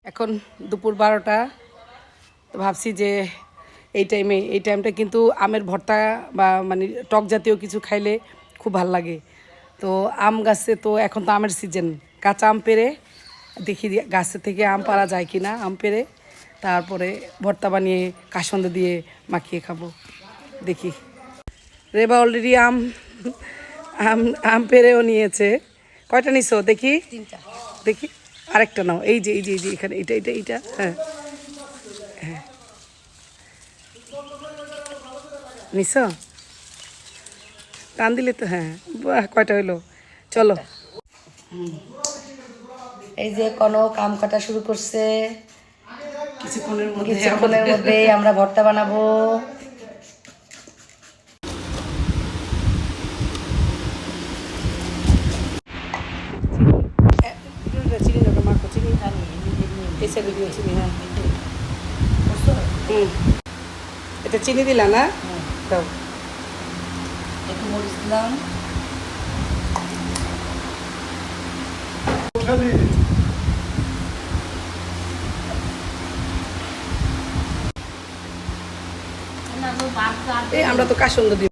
এখন দুপুর 12টা। তো ভাবছি যে এই টাইমটা কিন্তু আমের ভর্তা বা মানে টক জাতীয় কিছু খাইলে খুব ভাল লাগে। তো আম গাছে তো এখন তো আমের সিজন, কাঁচা আম পেড়ে দেখি গাছে থেকে আম পাড়া যায় কি না, আম পেড়ে তারপরে ভর্তা বানিয়ে কাসন্দ দিয়ে মাখিয়ে খাবো। দেখি রেবা অলরেডি আম আম আম পেড়েও নিয়েছে। কয়টা নিছো দেখি? 3টা। দেখি আরেকটা নাও। এই যে এখানে এটা হ্যাঁ হ্যাঁ নিছো, টান দিলে তো। হ্যাঁ বাহ, কয়টা হইলো? চলো। এই যে কনক আম কাটা শুরু করছে। কিছুক্ষণের কিছুক্ষণের মধ্যেই আমরা ভর্তা বানাবো। চিনি না, মাখো চিনি। এই সাইডে দিও চিনি। হ্যাঁ এটা চিনি দিলা না? দাও। একটু মরিচ দিলাম। এই আমরা তো কাসন্দ দিই।